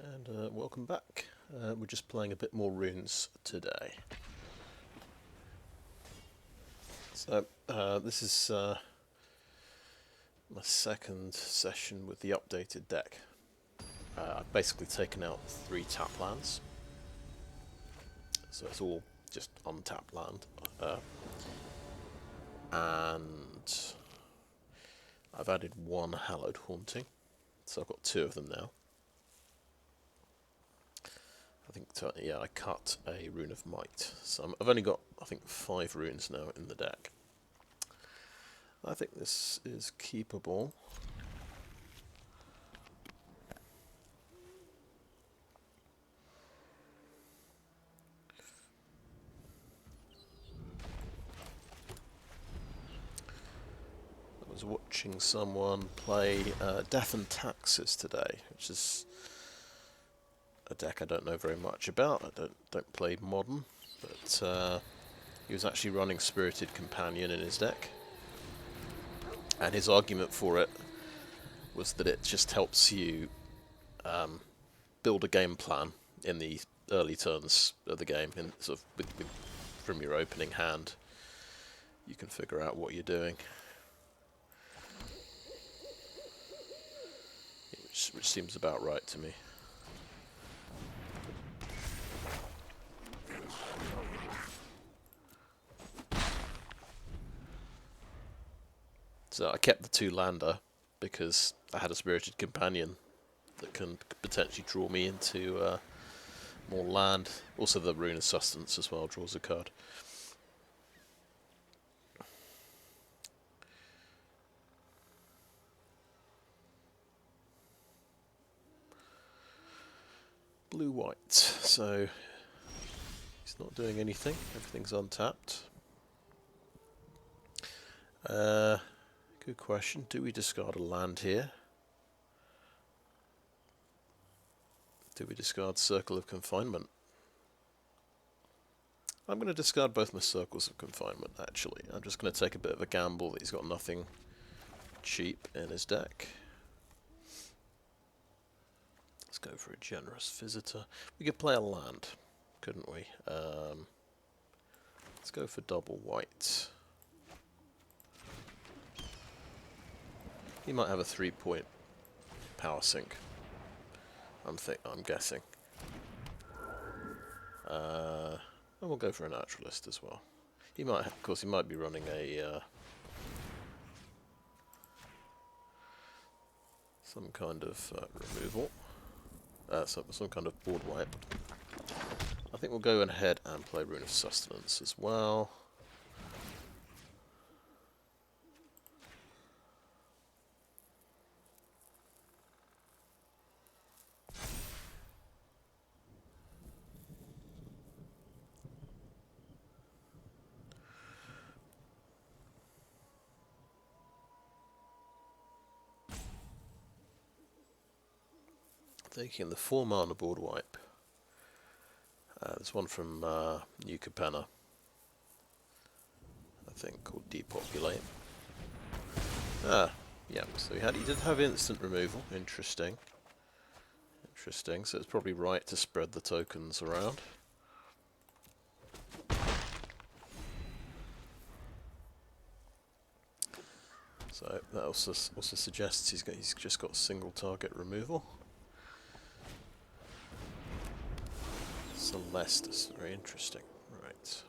And welcome back. We're just playing a bit more runes today. So this is my second session with the updated deck. I've basically taken out 3 tap lands, so it's all just untapped land, and I've added 1 Hallowed Haunting, so I've got 2 of them now. I think, yeah, I cut a Rune of Might, so I've only got, I think, 5 runes now in the deck. I think this is keepable. I was watching someone play Death and Taxes today, which is a deck I don't know very much about. I don't play Modern, but he was actually running Spirited Companion in his deck, and his argument for it was that it just helps you build a game plan in the early turns of the game, and sort of from your opening hand, you can figure out what you're doing, which seems about right to me. So I kept the 2 lander because I had a Spirited Companion that can potentially draw me into more land. Also the Rune of Sustenance as well draws a card. Blue-white, so he's not doing anything, everything's untapped. Good question. Do we discard a land here? Do we discard Circle of Confinement? I'm going to discard both my Circles of Confinement, actually. I'm just going to take a bit of a gamble that he's got nothing cheap in his deck. Let's go for a Generous Visitor. We could play a land, couldn't we? Let's go for double white. He might have a 3-point power sink. I'm guessing. And we'll go for a Naturalist as well. He might, of course, he might be running a some kind of removal, some kind of board wipe. I think we'll go ahead and play Rune of Sustenance as well. Taking the 4 mana board wipe. There's one from New Capenna, I think, called Depopulate. Yeah, so he did have instant removal. Interesting. So it's probably right to spread the tokens around. So that also suggests he's just got single target removal. Celestus, very interesting. Right.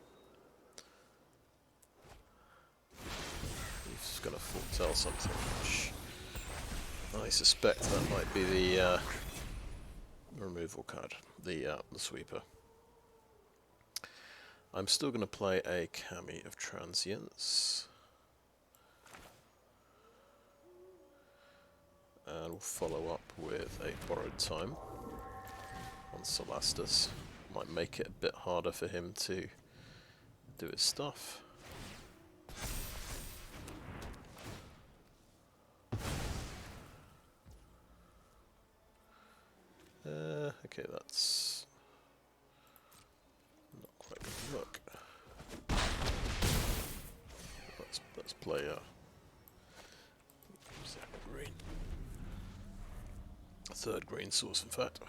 He's going to foretell something, which I suspect that might be the removal card, the sweeper. I'm still going to play a Kami of Transience. And we'll follow up with a Borrowed Time on Celestus. Might make it a bit harder for him to do his stuff. Okay, that's not quite good look. Let's play green. A 3rd green source, in fact.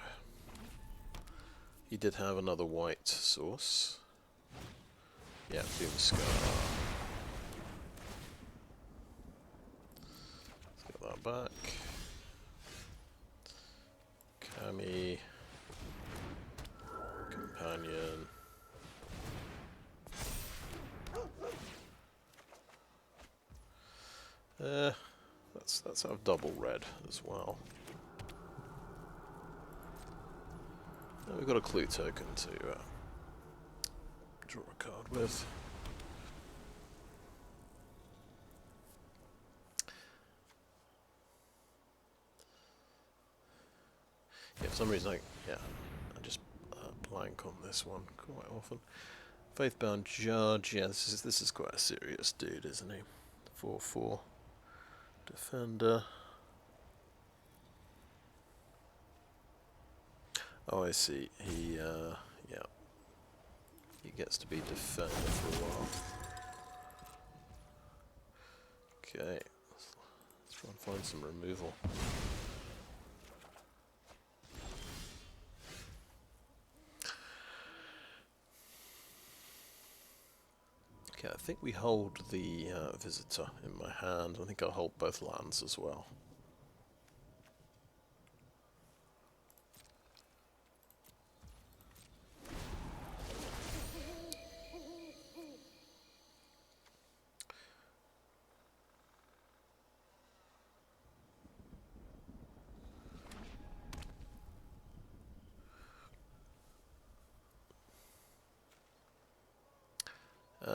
he did have another white source. Yeah, Doomscar. Let's get that back. Kami. Companion. Let's have double red as well. And we've got a clue token to draw a card with. Yeah, for some reason I just blank on this one quite often. Faithbound Judge, yeah, this is quite a serious dude, isn't he? 4/4 defender. Oh, I see. He gets to be defender for a while. Okay, let's try and find some removal. Okay, I think we hold the Visitor in my hand. I think I'll hold both lands as well.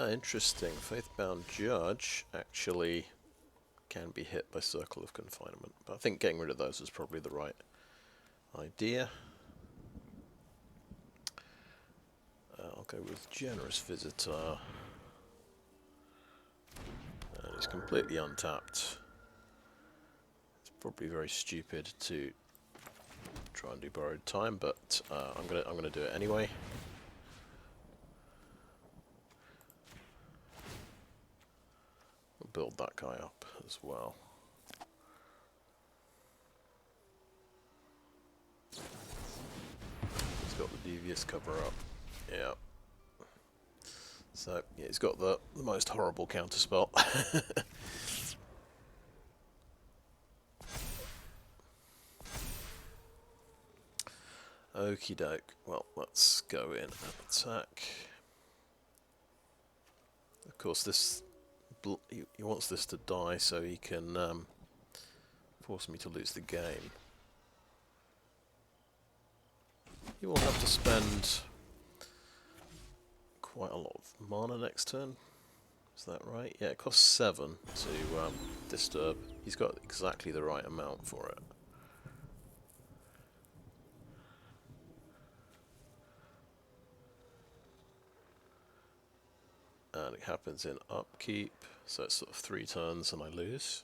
Interesting. Faithbound Judge actually can be hit by Circle of Confinement, but I think getting rid of those is probably the right idea. I'll go with Generous Visitor. And he's completely untapped. It's probably very stupid to try and do Borrowed Time, but I'm gonna do it anyway. Build that guy up as well. He's got the Devious cover up. Yeah. So yeah, he's got the most horrible counterspell. Okie doke. Well, let's go in and attack. Of course, this he wants this to die so he can force me to lose the game. He will have to spend quite a lot of mana next turn. Is that right? Yeah, it costs 7 to disturb. He's got exactly the right amount for it. And it happens in upkeep, so it's sort of 3 turns and I lose.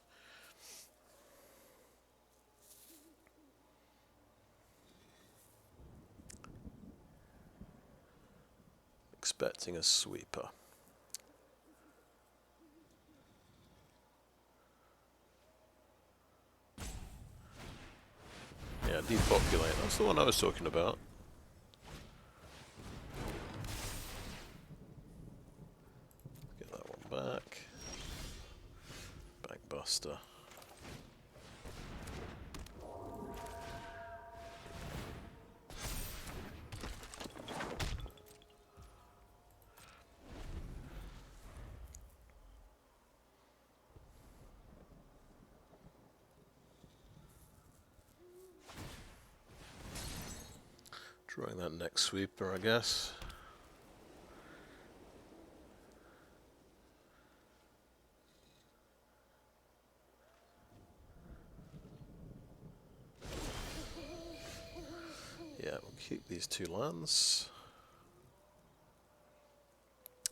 Expecting a sweeper. Yeah, depopulate. That's the one I was talking about. Get that one back. Backbuster. Drawing that next sweeper, I guess. Yeah, we'll keep these 2 lands.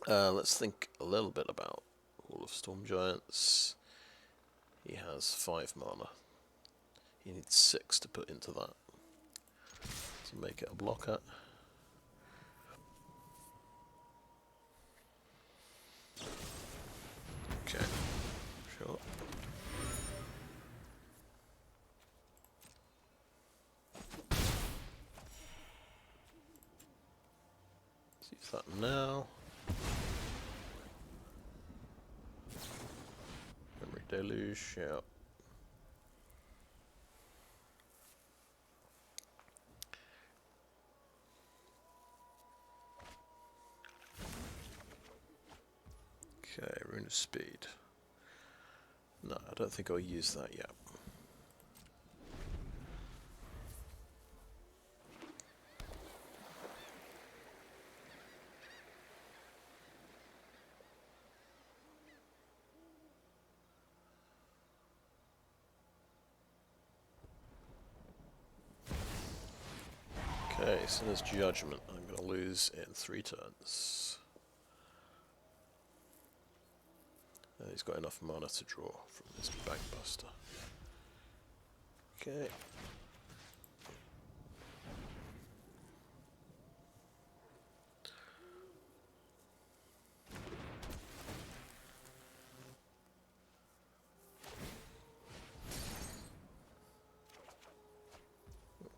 Let's think a little bit about Hall of Storm Giants. He has 5 mana. He needs 6 to put into that. To make it a blocker. Okay, sure. Use that now. Memory deluge, yeah. Okay, Rune of Speed. No, I don't think I'll use that yet. Okay, so there's Judgement. I'm going to lose in 3 turns. And he's got enough mana to draw from this Bankbuster. Okay.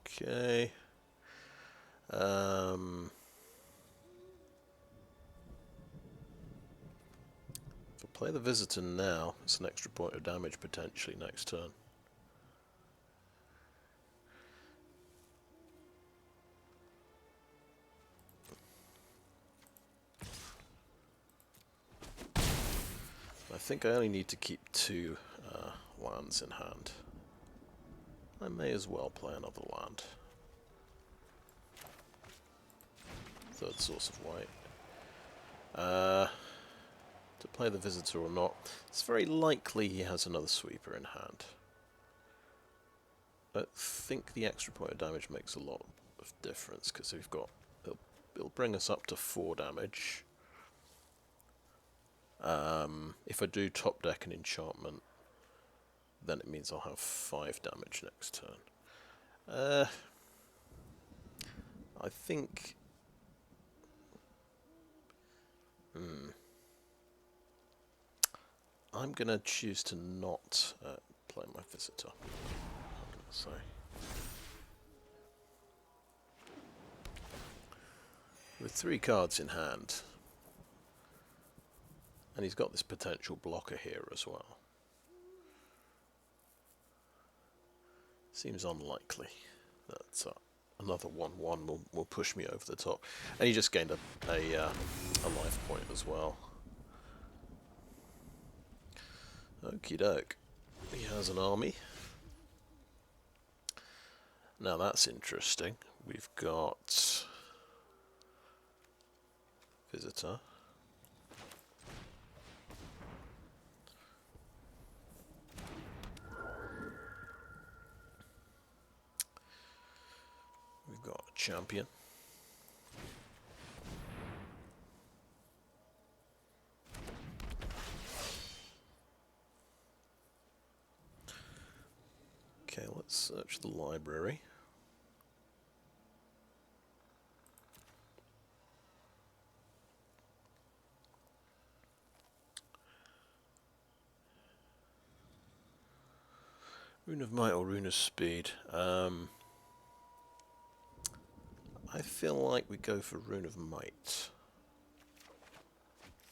Okay. If I play the Visitor now, it's an extra point of damage potentially next turn. I think I only need to keep 2 lands in hand. I may as well play another land. Third source of white. To play the Visitor or not, it's very likely he has another sweeper in hand. I think the extra point of damage makes a lot of difference, because we've got... It'll bring us up to 4 damage. If I do top deck an enchantment, then it means I'll have 5 damage next turn. I think... I'm going to choose to not play my Visitor. I'm going to say. With 3 cards in hand, and he's got this potential blocker here as well. Seems unlikely that another 1/1 will push me over the top. And he just gained a life point as well. Okie doke. He has an army. Now that's interesting. We've got Visitor. We've got a Champion. Okay, let's search the library. Rune of Might or Rune of Speed? I feel like we go for Rune of Might.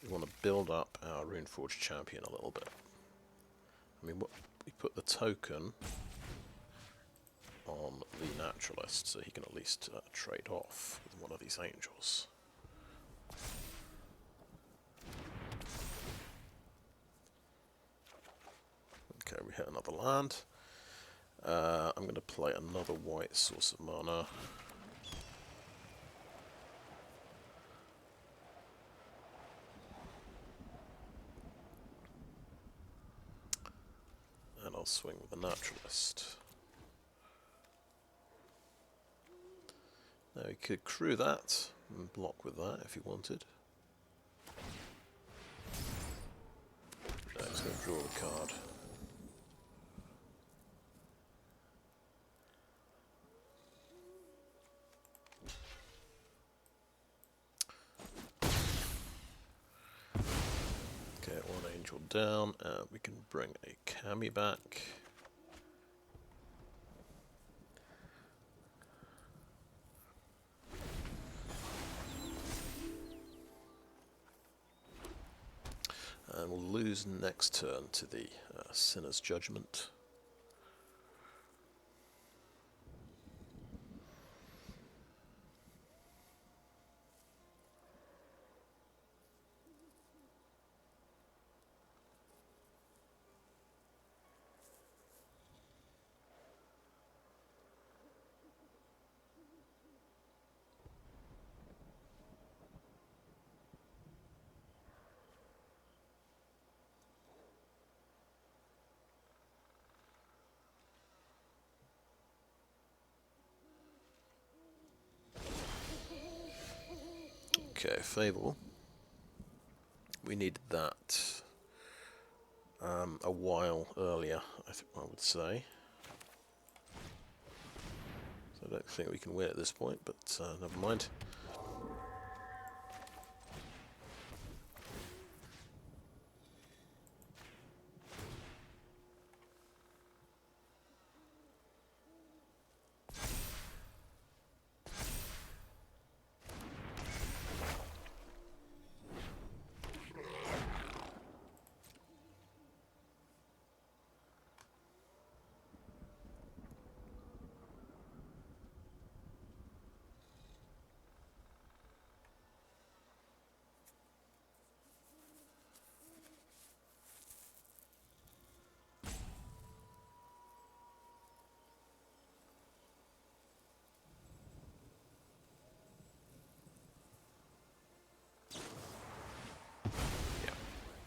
We want to build up our Runeforge Champion a little bit. I mean, we put the token on the Naturalist, so he can at least trade off with one of these angels. Okay, we hit another land. I'm going to play another white source of mana. And I'll swing with the Naturalist. Now he could crew that and block with that if he wanted. No, he's going to draw a card. Okay, 1 angel down. We can bring a Kami back. lose next turn to the Sinner's Judgement. Okay, Fable. We needed that a while earlier, I would say. So I don't think we can win at this point, but never mind.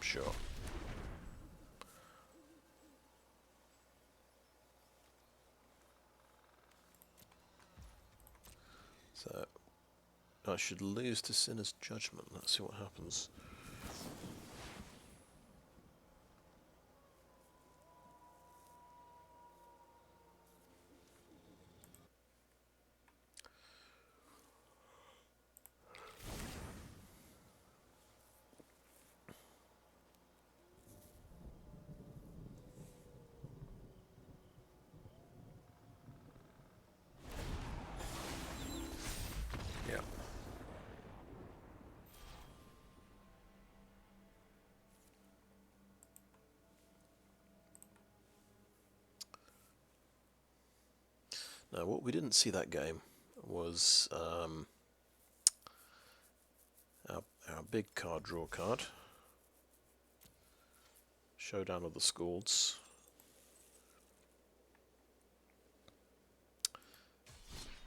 Sure. So I should lose to Sinner's Judgment. Let's see what happens. Yeah. Now, what we didn't see that game was our big card draw card, Showdown of the Skalds.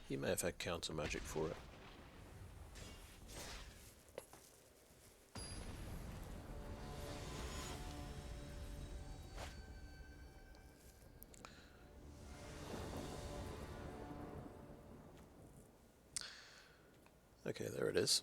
He may have had counter magic for it. Okay, there it is.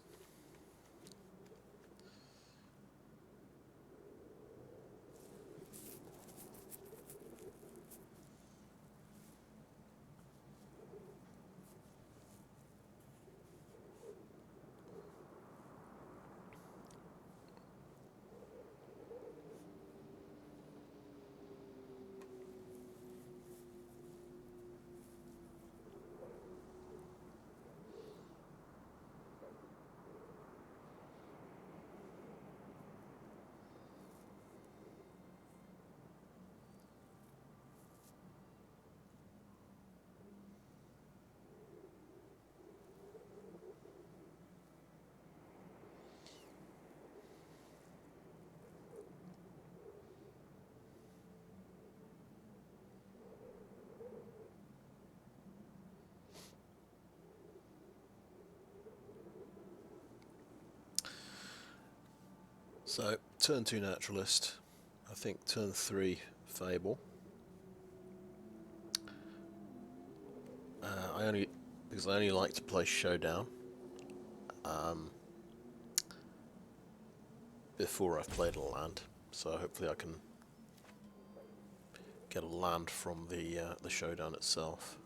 So, turn 2 Naturalist, I think turn 3 Fable. Because I only like to play Showdown before I've played a land, so hopefully I can get a land from the Showdown itself.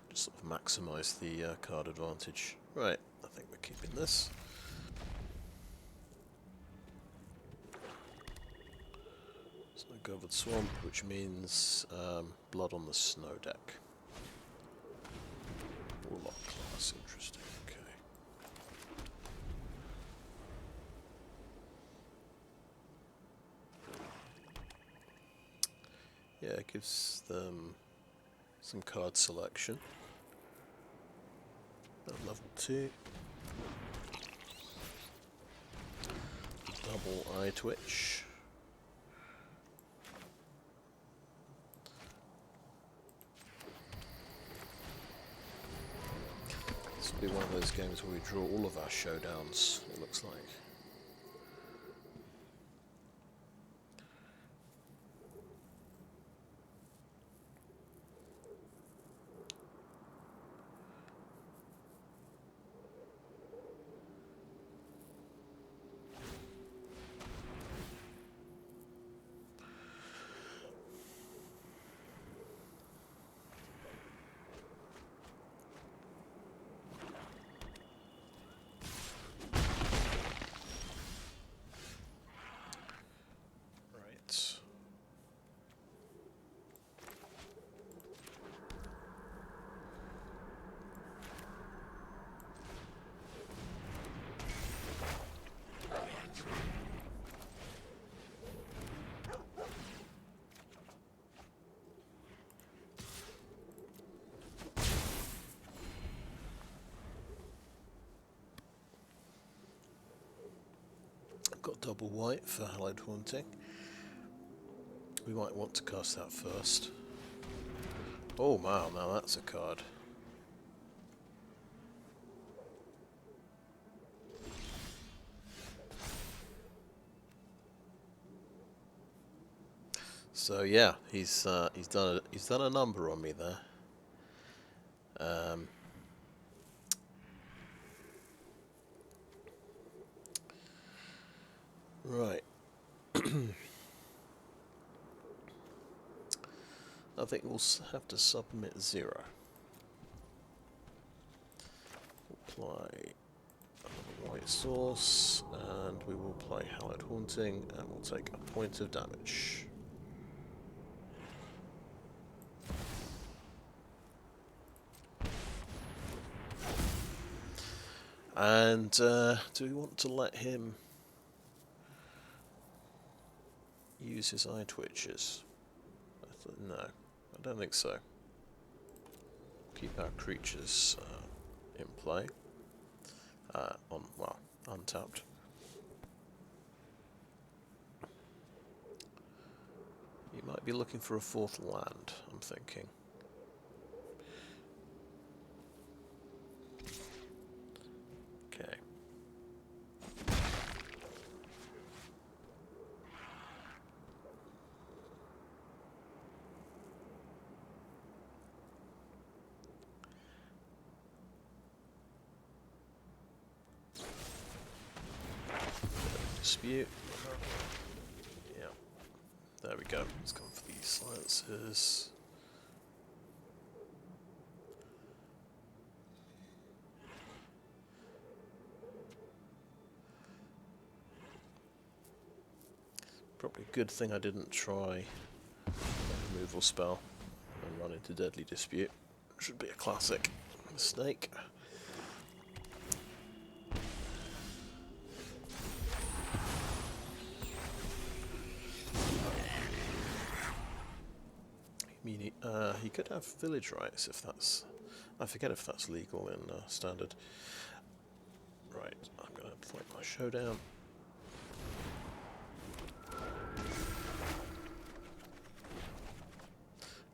Just sort of maximise the card advantage. Right, I think we're keeping this. Covered Swamp, which means blood on the snow deck. Warlock class, interesting, okay. Yeah, it gives them some card selection. Level 2. Double eye twitch. This will be one of those games where we draw all of our showdowns, it looks like. Got double white for Hallowed Haunting. We might want to cast that first. Oh wow, now that's a card. So yeah, he's done a number on me there. Right. I think we'll have to submit 0. Apply a white source, and we will play Hallowed Haunting, and we'll take a point of damage. And do we want to let him use his eye twitches? No, I don't think so. Keep our creatures in play. Untapped. You might be looking for a 4th land, I'm thinking. Okay. Dispute. Yeah. There we go. Let's go for these silencers. Probably a good thing I didn't try a removal spell and run into Deadly Dispute. Should be a classic mistake. He could have village rights if that's... I forget if that's legal in standard. Right, I'm going to play my Showdown.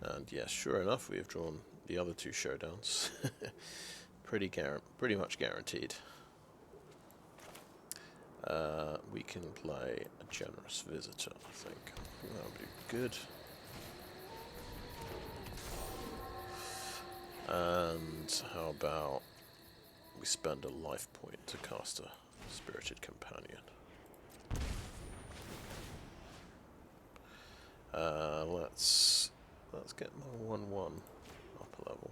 And yes, sure enough, we have drawn the other 2 Showdowns. Pretty much guaranteed. We can play a Generous Visitor, I think. That would be good. And how about we spend a life point to cast a Spirited Companion? Let's get my 1/1 up a level.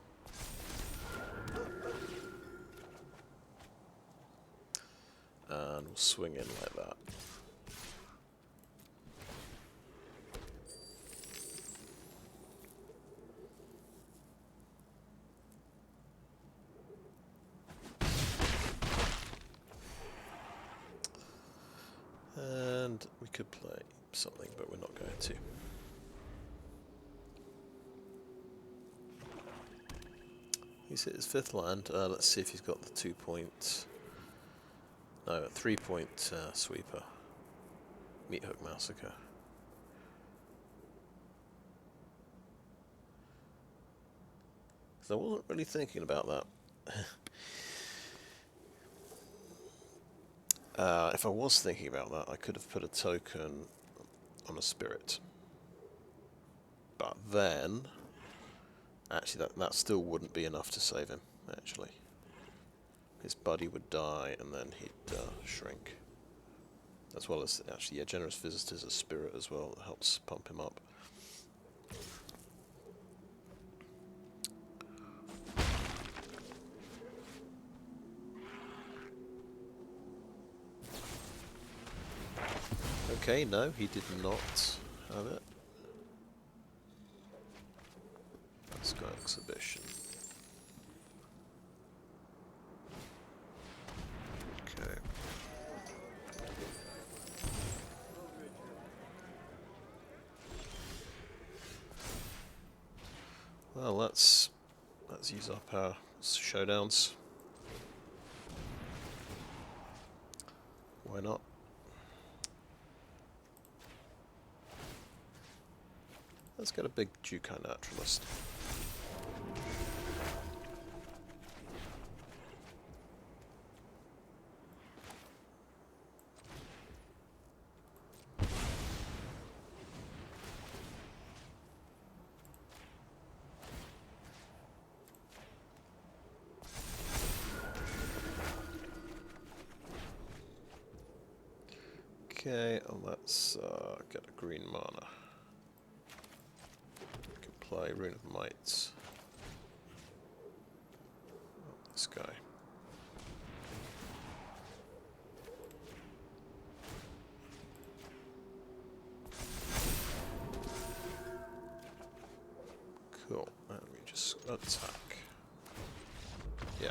And we'll swing in like that. And we could play something, but we're not going to. He's hit his 5th land. Let's see if he's got the 2-point... No, 3-point sweeper. Meat Hook Massacre. Because I wasn't really thinking about that. If I was thinking about that, I could have put a token on a spirit. But then... Actually, that still wouldn't be enough to save him, actually. His buddy would die, and then he'd shrink. As well as, actually, yeah, Generous Visitor's a spirit as well that helps pump him up. Okay, no, he did not have it. Let's go exhibition. Okay. Well, let's use up our showdowns. Why not? Let's get a big Jukai Naturalist. Okay, and let's get a green mana. We can play Rune of Might. Oh, this guy. Cool, and we just attack. Yeah.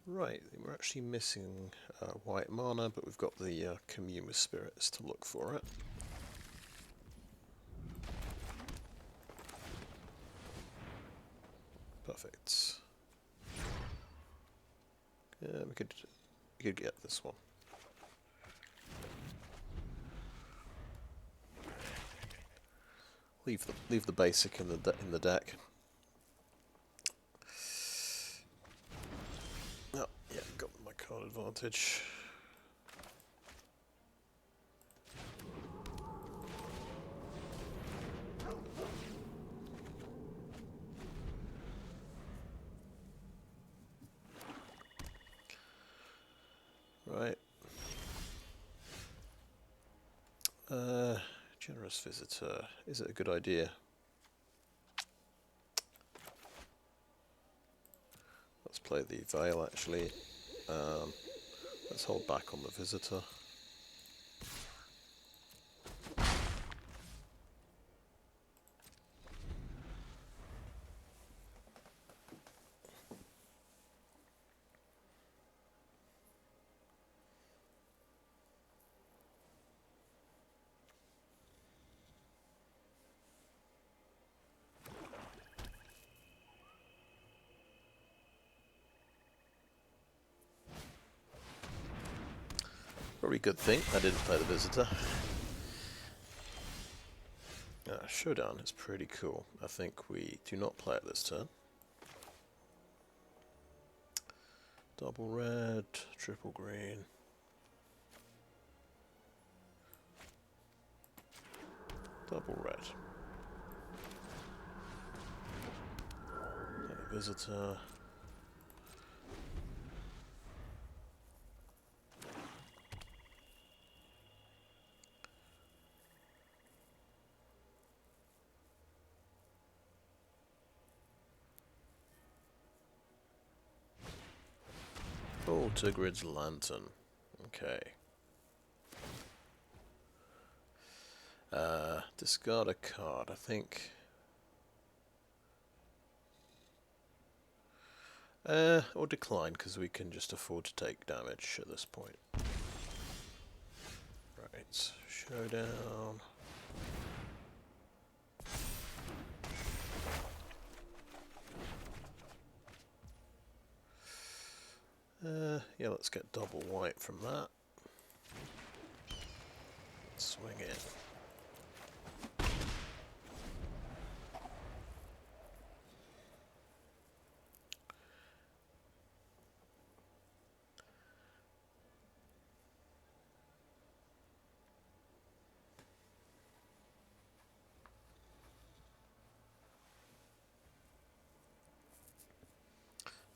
Right, we're actually missing white mana, but we've got the Commune with Spirits to look for it. Perfect. Yeah, we could get this one. Leave the basic in the deck. Oh, yeah, got my card advantage. Right. Generous Visitor. Is it a good idea? Let's play the Vale, actually. Let's hold back on the Visitor. Probably a good thing I didn't play the Visitor. Showdown is pretty cool. I think we do not play it this turn. Double red, triple green. Double red. visitor. Oh, Tigrid's Lantern. Okay. Discard a card, I think. Or decline, because we can just afford to take damage at this point. Right, Showdown. Yeah, let's get double white from that. Swing in.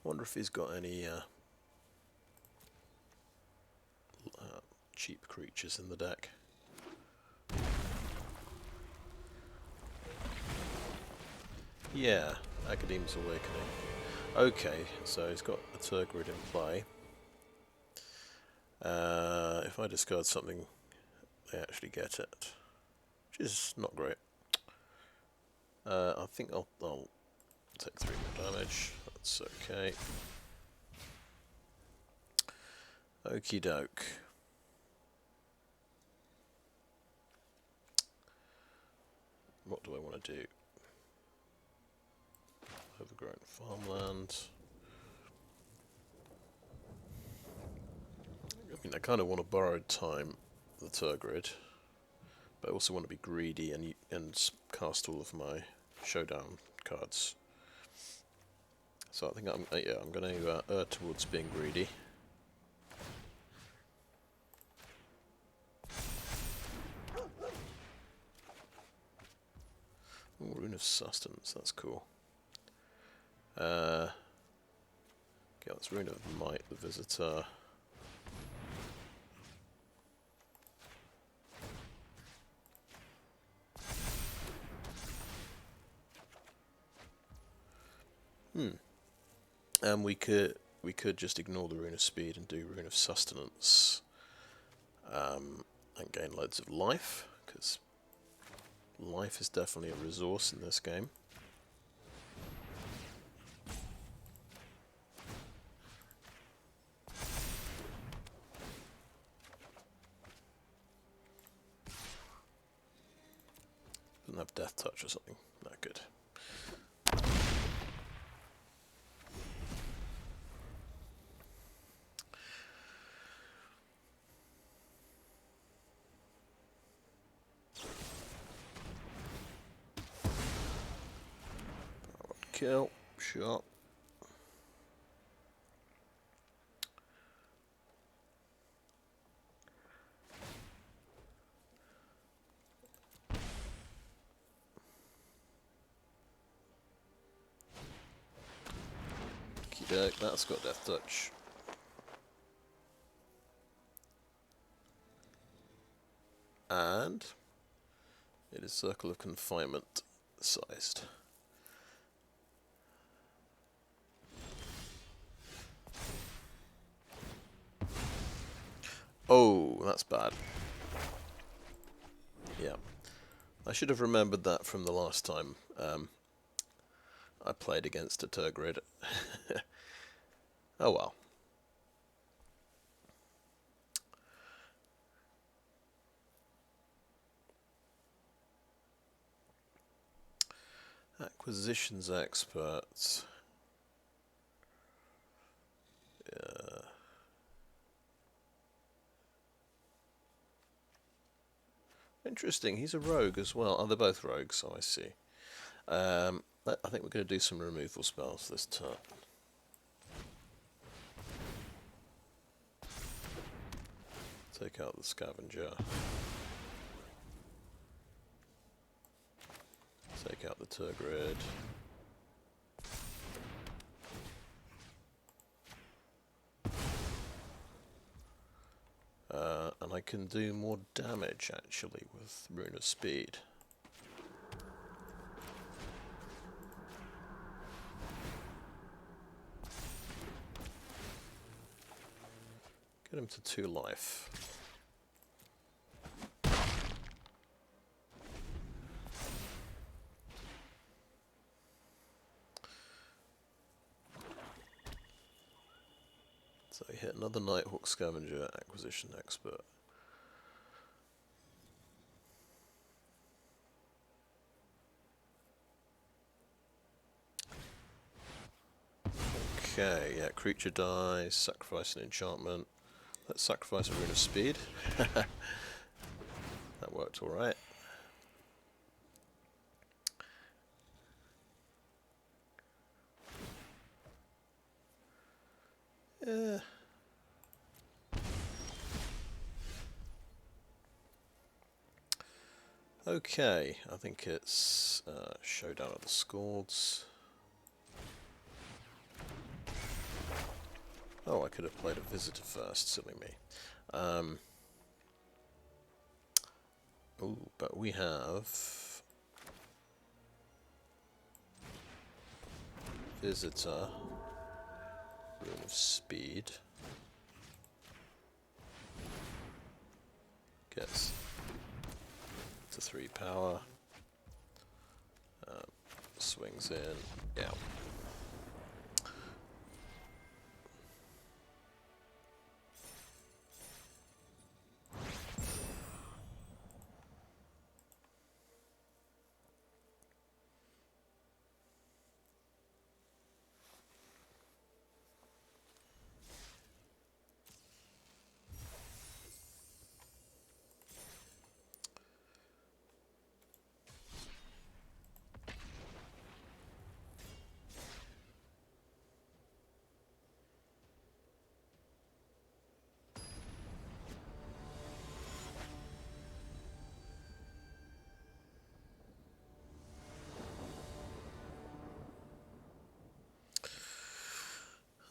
Wonder if he's got any cheap creatures in the deck. Yeah, Academ's Awakening. Okay, so he's got a Tergrid in play. If I discard something, they actually get it, which is not great. I think I'll take 3 more damage. That's okay. Okie doke. What do I want to do? Overgrown Farmland. I mean, I kind of want to borrowed time the Tergrid, but I also want to be greedy and cast all of my Showdown cards. So I think I'm going to err towards being greedy. Ooh, Rune of Sustenance, that's cool. Okay, that's Rune of Might, the visitor. And we could just ignore the Rune of Speed and do Rune of Sustenance, and gain loads of life, because life is definitely a resource in this game. Doesn't have Death Touch or something. Not good. Kill, shot. Okey-doke, that's got Death Touch. And it is Circle of Confinement sized. Oh, that's bad. Yeah. I should have remembered that from the last time I played against a Tergrid. Oh well. Acquisitions experts. Interesting, he's a rogue as well. Oh, they're both rogues, so I see. I think we're going to do some removal spells this turn. Take out the Scavenger. Take out the Tergrid. I can do more damage actually with Rune of Speed. Get him to 2 life. So he hit another Nighthawk Scavenger, Acquisition Expert. Okay, yeah, creature dies, sacrifice an enchantment. Let's sacrifice a Rune of Speed. That worked alright. Yeah. Okay, I think it's Showdown of the Skalds. Oh, I could have played a Visitor first, silly me. Ooh, but we have Visitor, Rune of Speed. Gets to 3 power. Swings in. Yeah.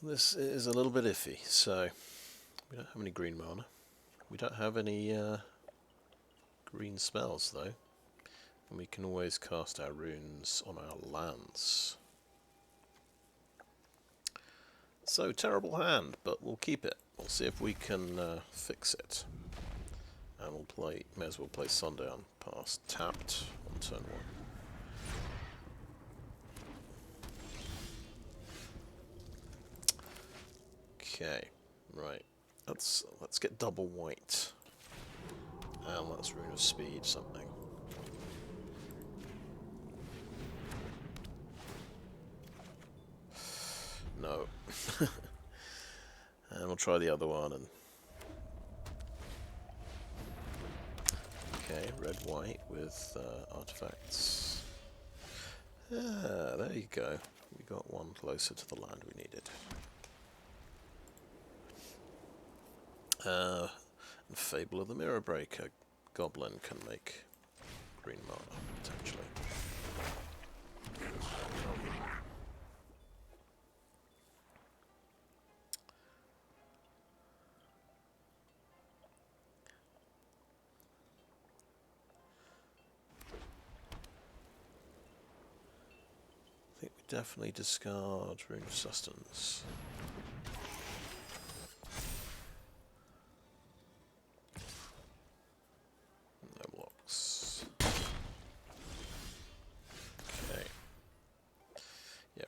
This is a little bit iffy, so we don't have any green mana. We don't have any green spells though, and we can always cast our runes on our lands. So terrible hand, but we'll keep it. We'll see if we can fix it. And we'll play, may as well play Sundown Pass tapped on turn 1. Okay, right. Let's get double white. And let's Rune of Speed something. No. And we'll try the other one. And okay, red white with artifacts. Ah, there you go. We got one closer to the land we needed. And Fable of the Mirror Breaker. Goblin can make green mana, potentially. I think we definitely discard Rune of Sustenance.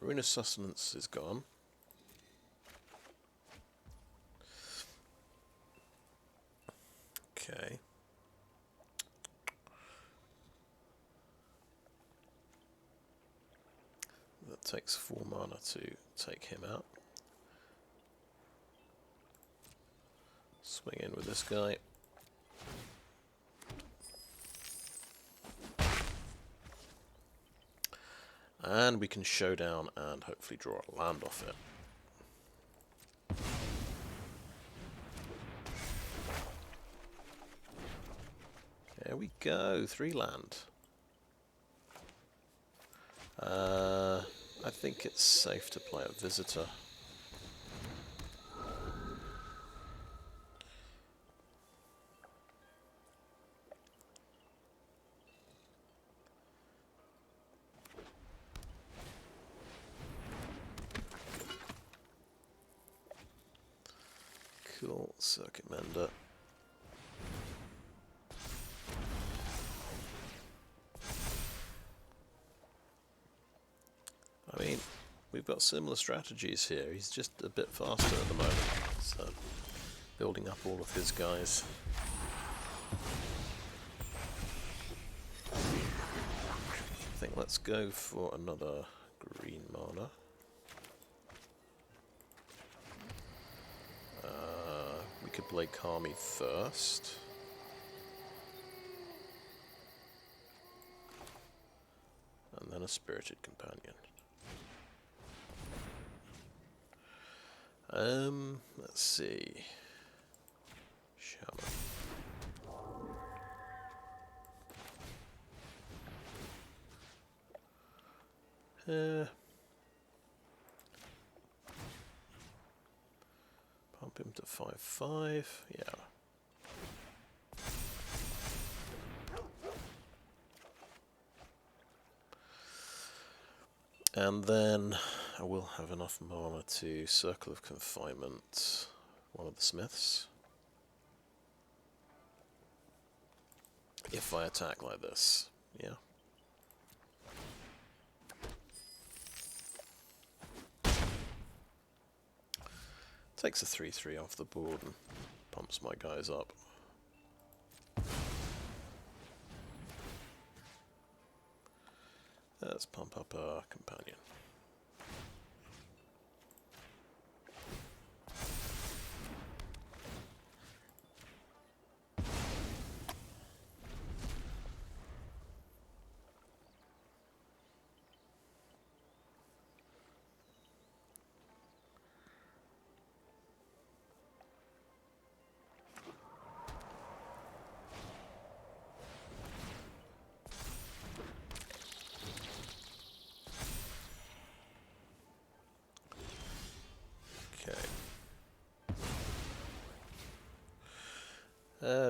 Rune of Sustenance is gone. Okay. That takes 4 mana to take him out. Swing in with this guy. And we can Showdown and hopefully draw a land off it. There we go, 3 land. I think it's safe to play a Visitor. Cool, Circuit Mender. I mean, we've got similar strategies here. He's just a bit faster at the moment, so building up all of his guys. I think let's go for another green mana. We could play Kami first. And then a Spirited Companion. Let's see. Shaman. Pump him to 5/5, yeah. And then I will have enough mana to Circle of Confinement one of the smiths. If I attack like this, yeah. Takes a 3/3 off the board and pumps my guys up. Let's pump up our companion.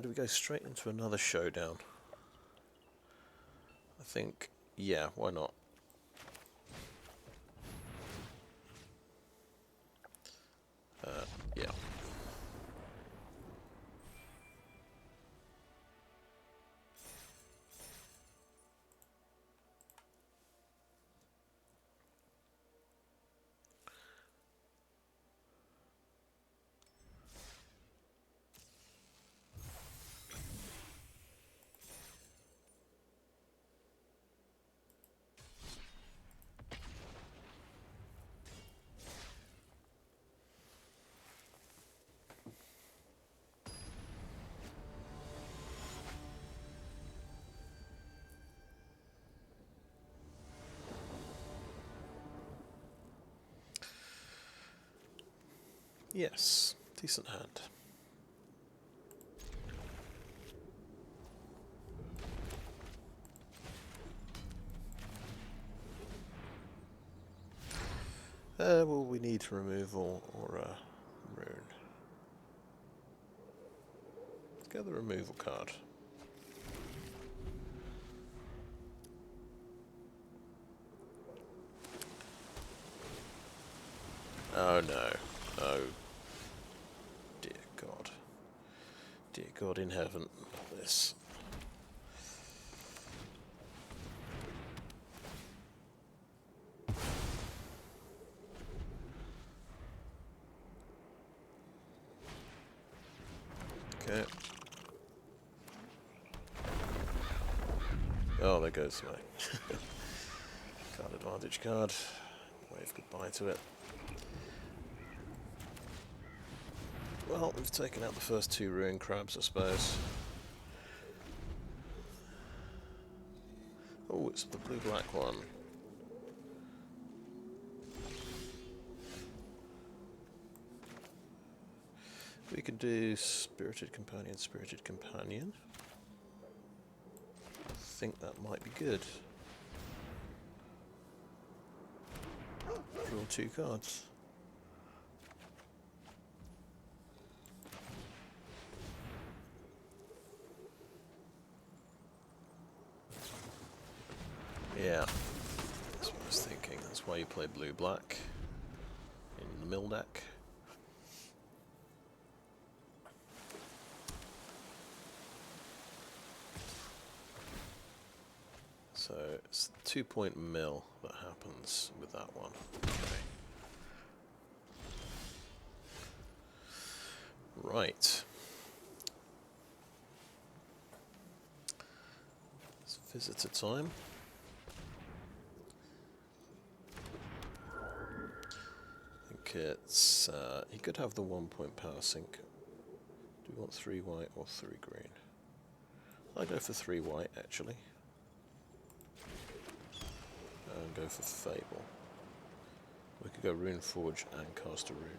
Do we go straight into another showdown? I think, yeah, why not? Yeah. Yes, decent hand. Will we need removal or a rune? Let's get the removal card. Oh no. Oh. Dear God. Dear God in heaven. Not this. Okay. Oh, there goes my card advantage card. Wave goodbye to it. Well, we've taken out the first two ruin crabs, I suppose. Oh, it's the blue-black one. We could do Spirited Companion, Spirited Companion. I think that might be good. Draw two cards. Yeah, that's what I was thinking. That's why you play blue-black in the mill deck. 2-point mill that happens with that one. Okay. Right. It's visitor time. I think it's... he could have the 1-point power sink. Do we want 3 white or 3 green? I'll go for 3 white, actually. And go for Fable. We could go Runeforge and cast a rune.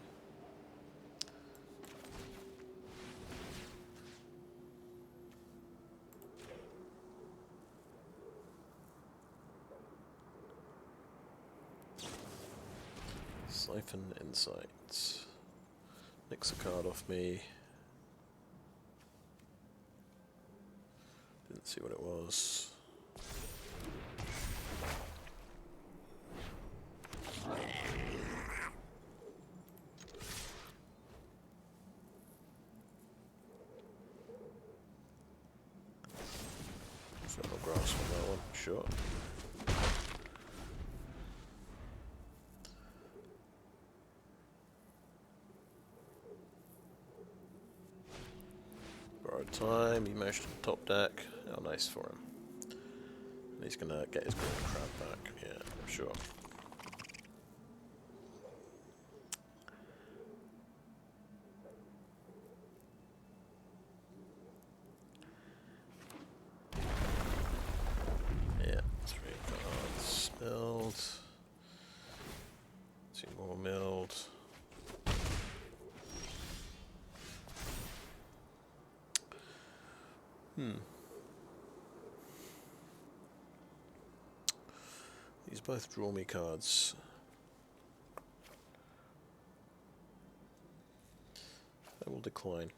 Siphon Insight. Nix a card off me. Didn't see what it was. Feral grass on that one, sure. Borrowed time, he mashed the top deck. How nice for him. And he's gonna get his golden crab back, yeah, I'm sure. Yeah, 3 cards milled. 2 more milled. These both draw me cards. I will decline.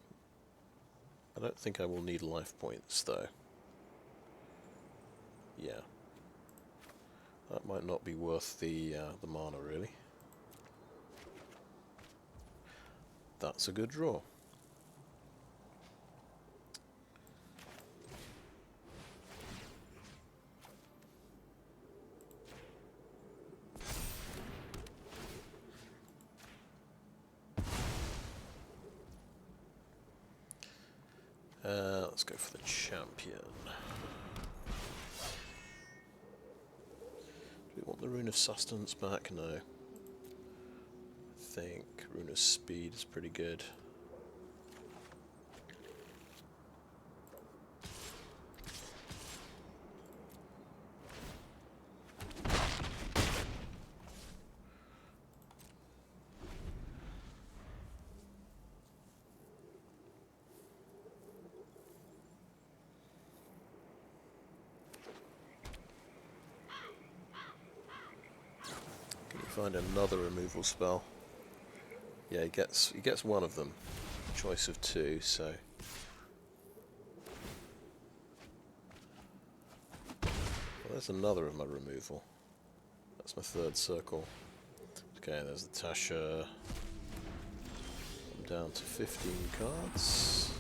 I don't think I will need life points though. Yeah. That might not be worth the mana really. That's a good draw. Let's go for the champion. Do we want the Rune of Sustenance back? No. I think Rune of Speed is pretty good. Find another removal spell. Yeah, he gets one of them. Choice of 2, so. Well, there's another of my removal. That's my 3rd circle. Okay, there's the Tasha. I'm down to 15 cards.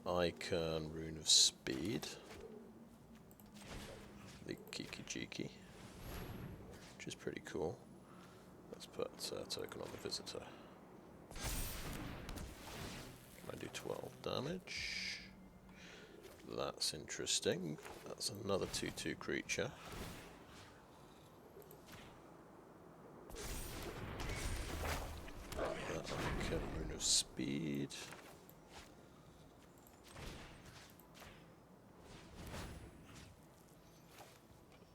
Icon, Rune of Speed. The Kiki Jiki, which is pretty cool. Let's put a token on the visitor. Can I do 12 damage? That's interesting. That's another 2/2 creature. Icon, Rune of Speed.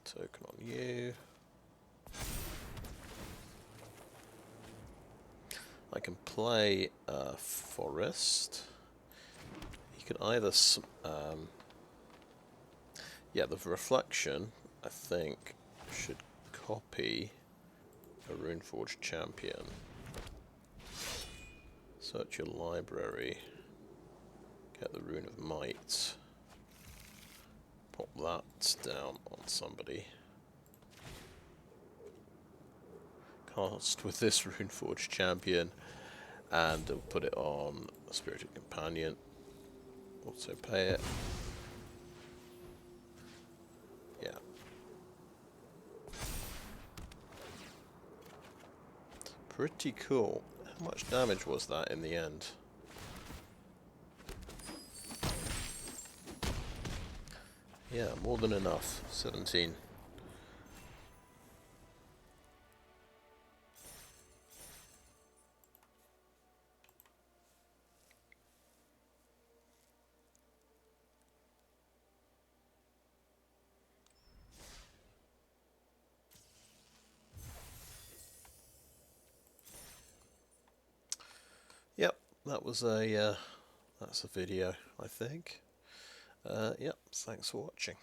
Token on you. I can play Forest. You can either yeah, the Reflection I think should copy a Runeforge Champion. Search your library. Get the Rune of Might. Pop that down on somebody. Cast with this Runeforge Champion, and put it on a Spirited Companion. Also pay it. pretty cool. How much damage was that in the end? Yeah, more than enough. 17. Yep, that was a that's a video, I think. Yep, thanks for watching.